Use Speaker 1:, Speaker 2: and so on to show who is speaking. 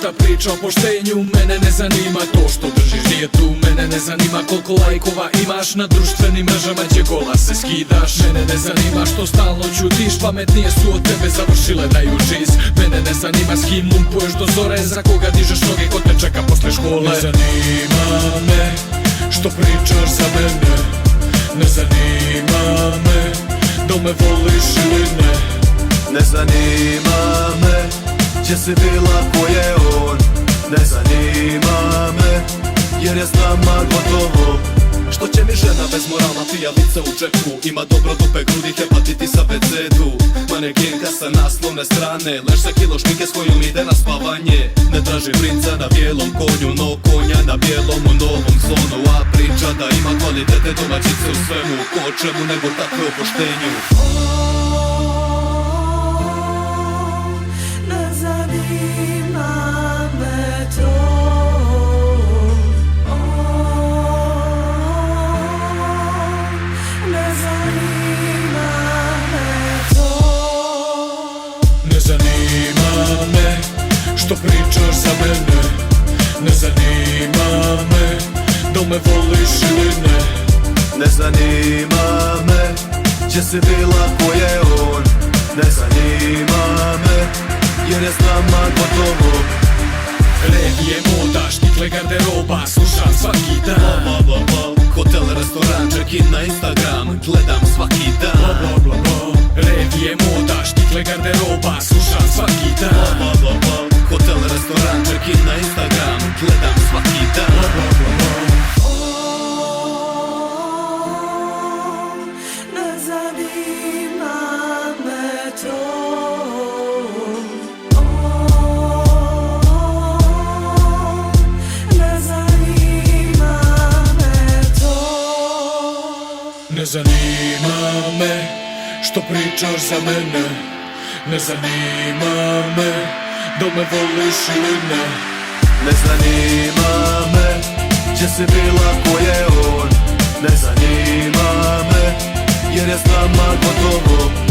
Speaker 1: šta priča o poštenju. Mene ne zanima to što držiš dijetu. Mene ne zanima koliko lajkova imaš na društvenim mrežama gdje gola se skidaš. Mene ne zanima što stalno ćutiš, pametnije su od tebe završile da jučiz. Mene ne zanima s kim lumpuješ do zore, za koga dižeš noge, ko te čeka posle škole. Ne zanima me što pričaš za mene, ne zanima me da li me voliš ili ne.
Speaker 2: Ne zanima me gdje si bila, ko je on. Ne zanima me jer je s nama gotovo.
Speaker 3: Što će mi žena bez moralna pijavica u džepu? Ima dobro dupe, grudi, hepatitisa, BC-du. Manekenka sa naslovne strane, leš za kilo šminke s kojom ide na spavanje. Ne traži princa na bijelom konju, no konja na bijelom u novom zonu. A priča da ima kvalitete domaćice u svemu, ko čemu nego takve o poštenju.
Speaker 1: Ne zanima me što pričaš za mene, ne zanima me da li me voliš ili ne.
Speaker 2: Ne zanima me gdje si bila, ko je on. Ne zanima me jer je s nama gotovo.
Speaker 1: Revije, moda, štikle, garderoba, slušam svaki dan.
Speaker 3: Hotel, restoran, check-in na Instagram, gledam svaki dan.
Speaker 1: Revije, moda, štikle, garderoba, slušam svaki dan.
Speaker 3: Hotel, restoran, check-in na Instagram, gledam svaki dan.
Speaker 4: Ne zanima me to.
Speaker 1: Ne zanima me što pričaš za mene, ne zanima me da li me voliš ili ne.
Speaker 2: Ne zanima me gdje si bila, ko je on. Ne zanima me jer je s nama gotovo.